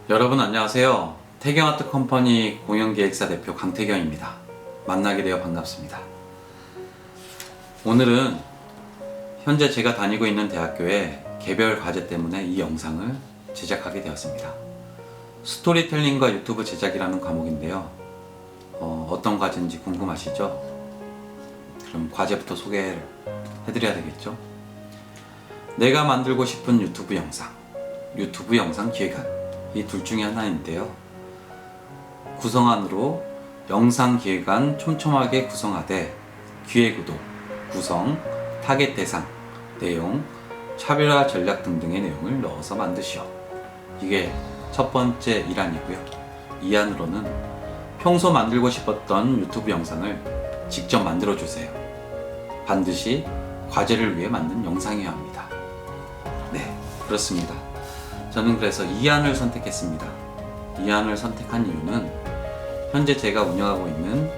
여러분 안녕하세요. 태경아트 컴퍼니 공연기획사 대표 강태경입니다. 만나게 되어 반갑습니다. 오늘은 현재 제가 다니고 있는 대학교의 개별 과제 때문에 이 영상을 제작하게 되었습니다. 스토리텔링과 유튜브 제작이라는 과목인데요. 어떤 과제인지 궁금하시죠? 그럼 과제부터 소개를 해드려야 되겠죠? 내가 만들고 싶은 유튜브 영상 기획안, 이 둘 중에 하나인데요. 구성안으로 영상 기획안 촘촘하게 구성하되 기획 의도, 구성, 타겟 대상, 내용, 차별화 전략 등등의 내용을 넣어서 만드시오. 이게 첫 번째 일안이고요. 이안으로는 평소 만들고 싶었던 유튜브 영상을 직접 만들어 주세요. 반드시 과제를 위해 만든 영상이어야 합니다. 네, 그렇습니다. 저는 그래서 이안을 선택했습니다. 이안을 선택한 이유는 현재 제가 운영하고 있는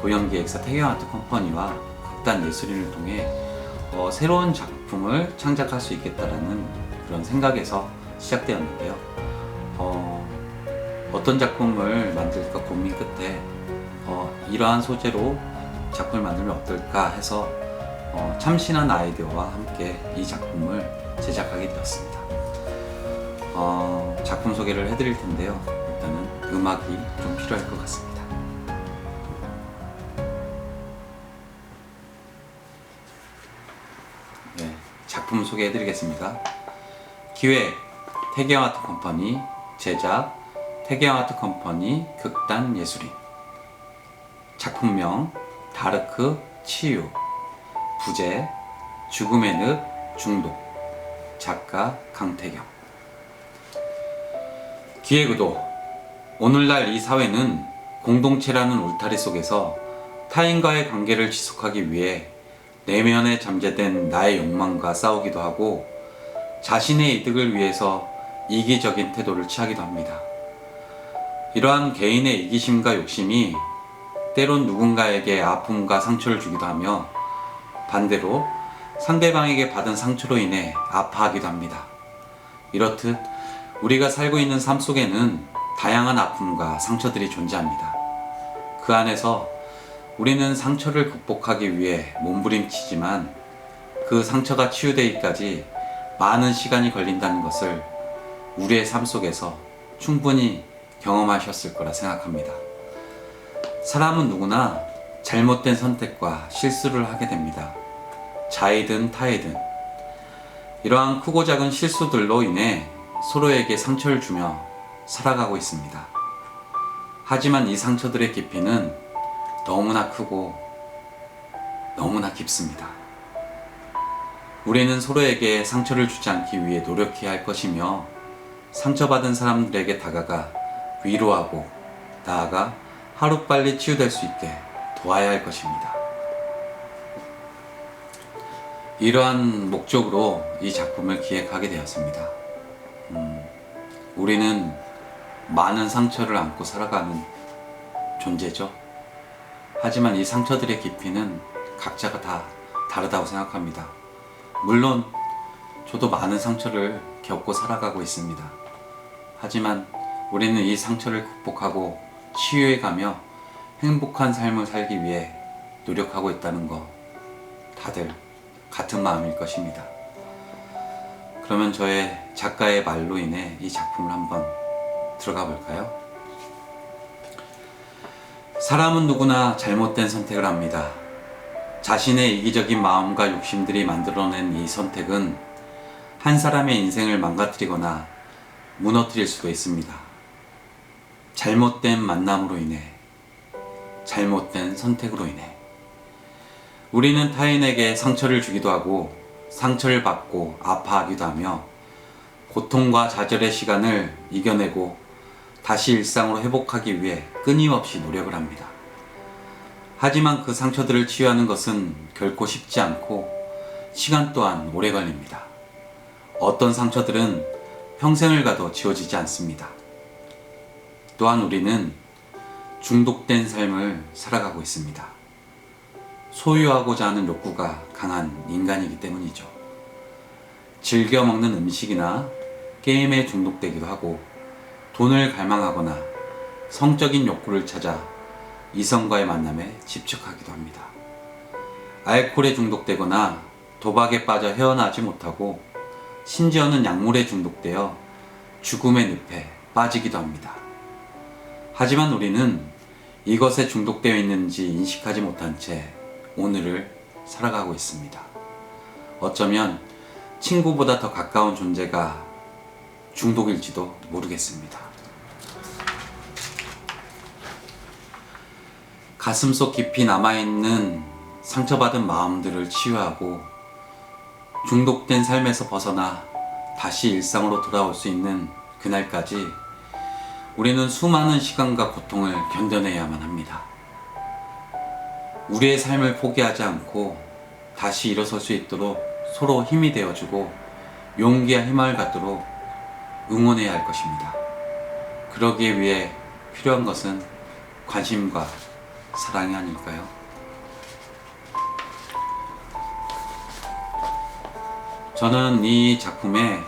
공연기획사 태경아트 컴퍼니와 극단예술인을 통해 새로운 작품을 창작할 수 있겠다라는 그런 생각에서 시작되었는데요. 어떤 작품을 만들까 고민 끝에 이러한 소재로 작품을 만들면 어떨까 해서 참신한 아이디어와 함께 이 작품을 제작하게 되었습니다. 작품 소개를 해드릴 텐데요. 일단은 음악이 좀 필요할 것 같습니다. 네, 작품 소개해드리겠습니다. 기획 태경아트 컴퍼니, 제작 태경아트 컴퍼니 극단예술인, 작품명 다르크 치유, 부제 죽음의 늪 중독, 작가 강태경. 기획 의도. 오늘날 이 사회는 공동체라는 울타리 속에서 타인과의 관계를 지속하기 위해 내면에 잠재된 나의 욕망과 싸우기도 하고 자신의 이득을 위해서 이기적인 태도를 취하기도 합니다. 이러한 개인의 이기심과 욕심이 때론 누군가에게 아픔과 상처를 주기도 하며 반대로 상대방에게 받은 상처로 인해 아파하기도 합니다. 이렇듯 우리가 살고 있는 삶 속에는 다양한 아픔과 상처들이 존재합니다. 그 안에서 우리는 상처를 극복하기 위해 몸부림치지만 그 상처가 치유되기까지 많은 시간이 걸린다는 것을 우리의 삶 속에서 충분히 경험하셨을 거라 생각합니다. 사람은 누구나 잘못된 선택과 실수를 하게 됩니다. 자이든 타이든. 이러한 크고 작은 실수들로 인해 서로에게 상처를 주며 살아가고 있습니다. 하지만 이 상처들의 깊이는 너무나 크고 너무나 깊습니다. 우리는 서로에게 상처를 주지 않기 위해 노력해야 할 것이며 상처받은 사람들에게 다가가 위로하고 나아가 하루빨리 치유될 수 있게 도와야 할 것입니다. 이러한 목적으로 이 작품을 기획하게 되었습니다. 우리는 많은 상처를 안고 살아가는 존재죠. 하지만 이 상처들의 깊이는 각자가 다 다르다고 생각합니다. 물론 저도 많은 상처를 겪고 살아가고 있습니다. 하지만 우리는 이 상처를 극복하고 치유해가며 행복한 삶을 살기 위해 노력하고 있다는 거 다들 같은 마음일 것입니다. 그러면 저의 작가의 말로 인해 이 작품을 한번 들어가 볼까요? 사람은 누구나 잘못된 선택을 합니다. 자신의 이기적인 마음과 욕심들이 만들어낸 이 선택은 한 사람의 인생을 망가뜨리거나 무너뜨릴 수도 있습니다. 잘못된 만남으로 인해, 잘못된 선택으로 인해 우리는 타인에게 상처를 주기도 하고 상처를 받고 아파하기도 하며 고통과 좌절의 시간을 이겨내고 다시 일상으로 회복하기 위해 끊임없이 노력을 합니다. 하지만 그 상처들을 치유하는 것은 결코 쉽지 않고 시간 또한 오래 걸립니다. 어떤 상처들은 평생을 가도 지워지지 않습니다. 또한 우리는 중독된 삶을 살아가고 있습니다. 소유하고자 하는 욕구가 강한 인간이기 때문이죠. 즐겨 먹는 음식이나 게임에 중독되기도 하고 돈을 갈망하거나 성적인 욕구를 찾아 이성과의 만남에 집착하기도 합니다. 알코올에 중독되거나 도박에 빠져 헤어나지 못하고 심지어는 약물에 중독되어 죽음의 늪에 빠지기도 합니다. 하지만 우리는 이것에 중독되어 있는지 인식하지 못한 채 오늘을 살아가고 있습니다. 어쩌면 친구보다 더 가까운 존재가 중독일지도 모르겠습니다. 가슴속 깊이 남아있는 상처받은 마음들을 치유하고 중독된 삶에서 벗어나 다시 일상으로 돌아올 수 있는 그날까지 우리는 수많은 시간과 고통을 견뎌내야만 합니다. 우리의 삶을 포기하지 않고 다시 일어설 수 있도록 서로 힘이 되어주고 용기와 희망을 갖도록 응원해야 할 것입니다. 그러기 위해 필요한 것은 관심과 사랑이 아닐까요? 저는 이 작품에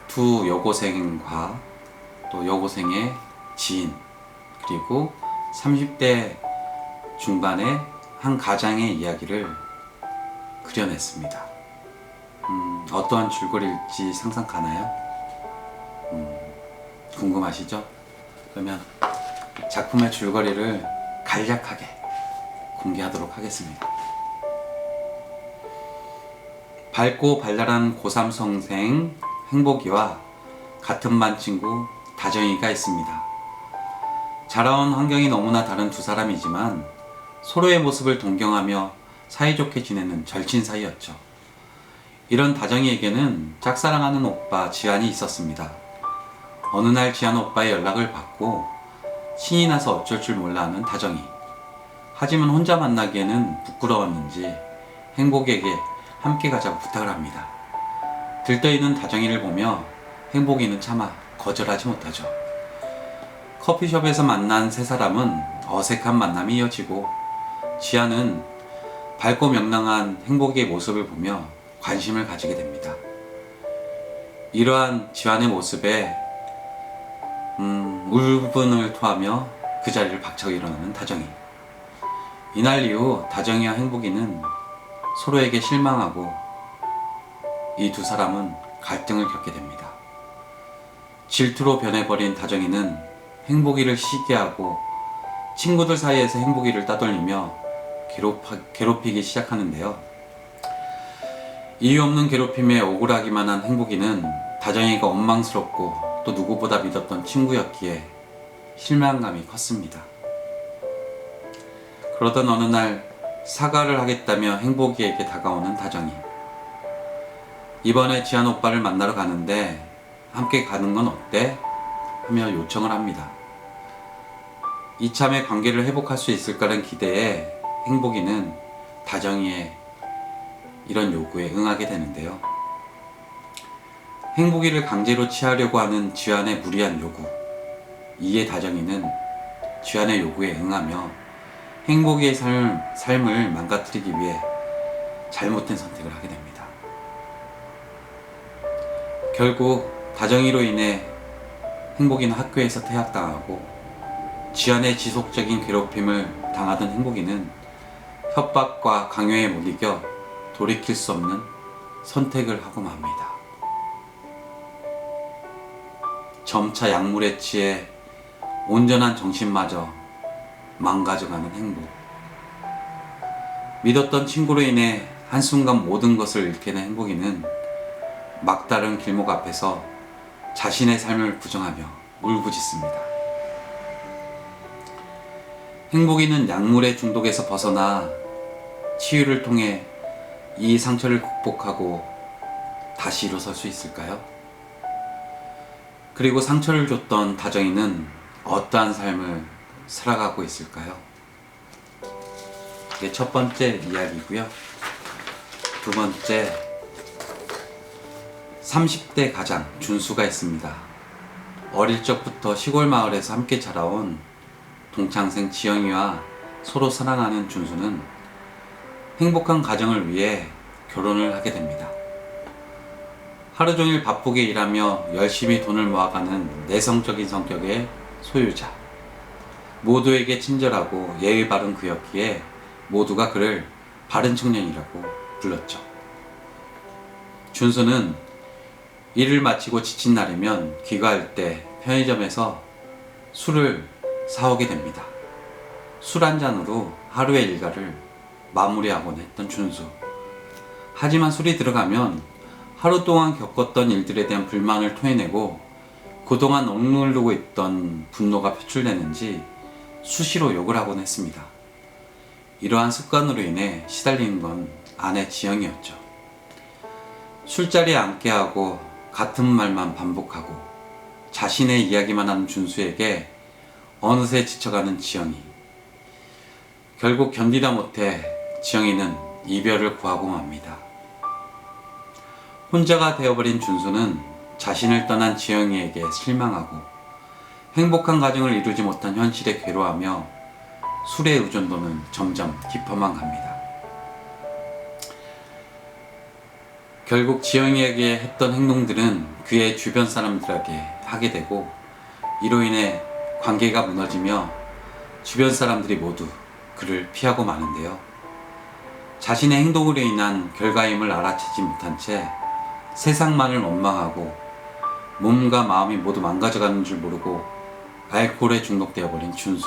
두 여고생과 또 여고생의 지인, 그리고 30대 중반의 한 가장의 이야기를 그려냈습니다. 어떠한 줄거리일지 상상 가나요? 궁금하시죠? 그러면 작품의 줄거리를 간략하게 공개하도록 하겠습니다. 밝고 발랄한 고3성생 행복이와 같은 반 친구 다정이가 있습니다. 자라온 환경이 너무나 다른 두 사람이지만 서로의 모습을 동경하며 사이좋게 지내는 절친 사이였죠. 이런 다정이에게는 짝사랑하는 오빠 지한이 있었습니다. 어느 날 지한 오빠의 연락을 받고 신이 나서 어쩔 줄 몰라 하는 다정이. 하지만 혼자 만나기에는 부끄러웠는지 행복에게 함께 가자고 부탁을 합니다. 들떠있는 다정이를 보며 행복이는 차마 거절하지 못하죠. 커피숍에서 만난 세 사람은 어색한 만남이 이어지고 지한은 밝고 명랑한 행복의 모습을 보며 관심을 가지게 됩니다. 이러한 지한의 모습에 울분을 토하며 그 자리를 박차고 일어나는 다정이. 이날 이후 다정이와 행복이는 서로에게 실망하고 이 두 사람은 갈등을 겪게 됩니다. 질투로 변해버린 다정이는 행복이를 시기하고 친구들 사이에서 행복이를 따돌리며 괴롭히기 시작하는데요. 이유 없는 괴롭힘에 억울하기만 한 행복이는 다정이가 원망스럽고 또 누구보다 믿었던 친구였기에 실망감이 컸습니다. 그러던 어느 날 사과를 하겠다며 행복이에게 다가오는 다정이. 이번에 지한 오빠를 만나러 가는데 함께 가는 건 어때? 하며 요청을 합니다. 이참에 관계를 회복할 수 있을까라는 기대에 행복이는 다정이의 이런 요구에 응하게 되는데요. 행복이를 강제로 취하려고 하는 지한의 무리한 요구. 이에 다정이는 지한의 요구에 응하며 행복이의 삶을 망가뜨리기 위해 잘못된 선택을 하게 됩니다. 결국 다정이로 인해 행복이는 학교에서 퇴학당하고 지한의 지속적인 괴롭힘을 당하던 행복이는 협박과 강요에 못 이겨 돌이킬 수 없는 선택을 하고 맙니다. 점차 약물에 취해 온전한 정신마저 망가져가는 행복. 믿었던 친구로 인해 한순간 모든 것을 잃게 된 행복이는 막다른 길목 앞에서 자신의 삶을 부정하며 울부짖습니다. 행복이는 약물의 중독에서 벗어나 치유를 통해 이 상처를 극복하고 다시 일어설 수 있을까요? 그리고 상처를 줬던 다정이는 어떠한 삶을 살아가고 있을까요? 이게 첫 번째 이야기고요. 두 번째, 30대 가장 준수가 있습니다. 어릴 적부터 시골 마을에서 함께 자라온 동창생 지영이와 서로 사랑하는 준수는 행복한 가정을 위해 결혼을 하게 됩니다. 하루 종일 바쁘게 일하며 열심히 돈을 모아가는 내성적인 성격의 소유자. 모두에게 친절하고 예의 바른 그였기에 모두가 그를 바른 청년이라고 불렀죠. 준수는 일을 마치고 지친 날이면 귀가할 때 편의점에서 술을 사오게 됩니다. 술 한 잔으로 하루의 일과를 마무리하곤 했던 준수. 하지만 술이 들어가면 하루 동안 겪었던 일들에 대한 불만을 토해내고 그동안 억누르고 있던 분노가 표출되는지 수시로 욕을 하곤 했습니다. 이러한 습관으로 인해 시달리는 건 아내 지영이었죠. 술자리에 앉게 하고 같은 말만 반복하고 자신의 이야기만 하는 준수에게 어느새 지쳐가는 지영이. 결국 견디다 못해 지영이는 이별을 구하고 맙니다. 혼자가 되어버린 준수는 자신을 떠난 지영이에게 실망하고 행복한 가정을 이루지 못한 현실에 괴로워하며 술의 의존도는 점점 깊어만 갑니다. 결국 지영이에게 했던 행동들은 그의 주변 사람들에게 하게 되고 이로 인해 관계가 무너지며 주변 사람들이 모두 그를 피하고 마는데요. 자신의 행동으로 인한 결과임을 알아채지 못한 채 세상만을 원망하고 몸과 마음이 모두 망가져가는 줄 모르고 알코올에 중독되어 버린 준수.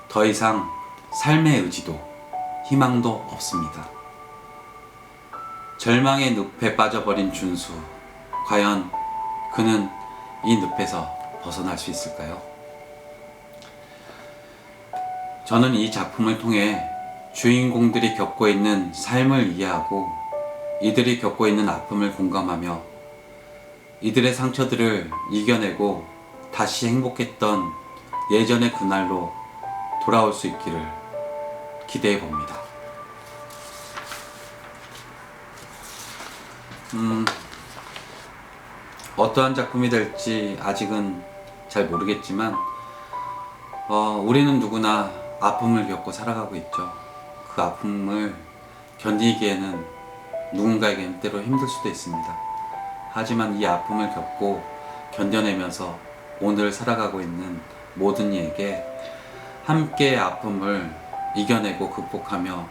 더 이상 삶의 의지도 희망도 없습니다. 절망의 늪에 빠져버린 준수. 과연 그는 이 늪에서 벗어날 수 있을까요? 저는 이 작품을 통해 주인공들이 겪고 있는 삶을 이해하고 이들이 겪고 있는 아픔을 공감하며 이들의 상처들을 이겨내고 다시 행복했던 예전의 그날로 돌아올 수 있기를 기대해 봅니다. 어떠한 작품이 될지 아직은 잘 모르겠지만 우리는 누구나 아픔을 겪고 살아가고 있죠. 그 아픔을 견디기에는 누군가에게는 때로 힘들 수도 있습니다. 하지만 이 아픔을 겪고 견뎌내면서 오늘 살아가고 있는 모든 이에게 함께 아픔을 이겨내고 극복하며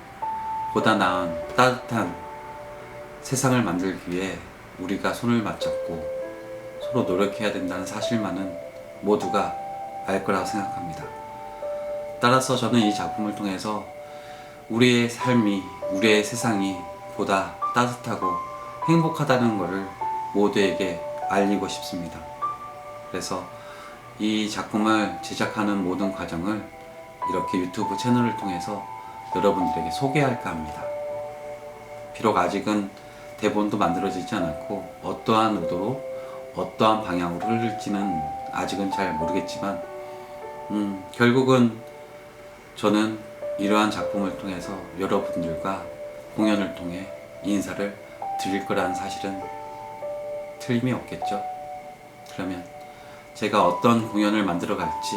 보다 나은 따뜻한 세상을 만들기 위해 우리가 손을 맞잡고 서로 노력해야 된다는 사실만은 모두가 알 거라고 생각합니다. 따라서 저는 이 작품을 통해서 우리의 삶이, 우리의 세상이 보다 따뜻하고 행복하다는 것을 모두에게 알리고 싶습니다. 그래서 이 작품을 제작하는 모든 과정을 이렇게 유튜브 채널을 통해서 여러분들에게 소개할까 합니다. 비록 아직은 대본도 만들어지지 않았고 어떠한 의도로 어떠한 방향으로 흐를지는 아직은 잘 모르겠지만 결국은 저는 이러한 작품을 통해서 여러분들과 공연을 통해 인사를 드릴 거라는 사실은 틀림이 없겠죠. 그러면 제가 어떤 공연을 만들어 갈지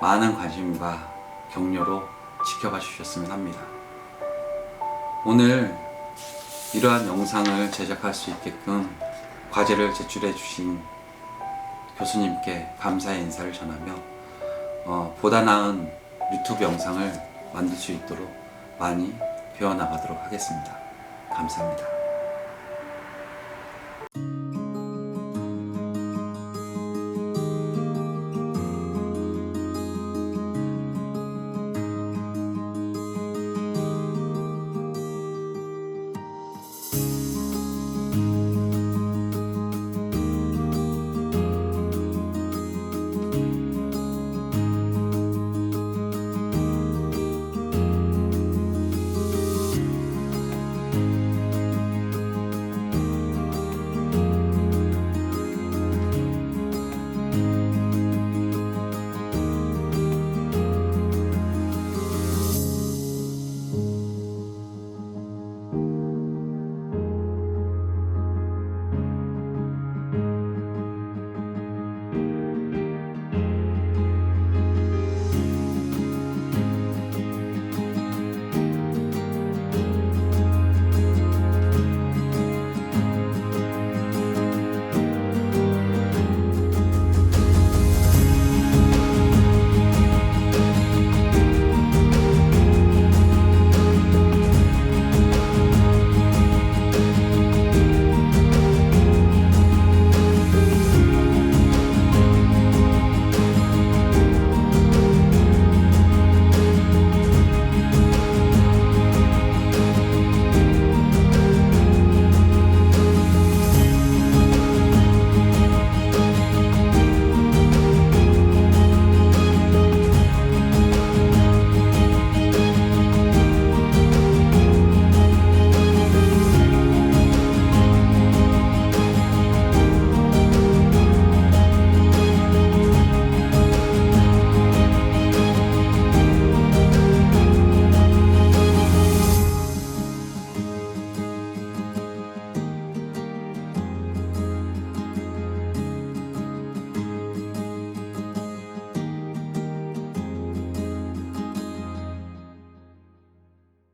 많은 관심과 격려로 지켜봐 주셨으면 합니다. 오늘 이러한 영상을 제작할 수 있게끔 과제를 제출해 주신 교수님께 감사의 인사를 전하며 보다 나은 유튜브 영상을 만들 수 있도록 많이 배워나가도록 하겠습니다. 감사합니다.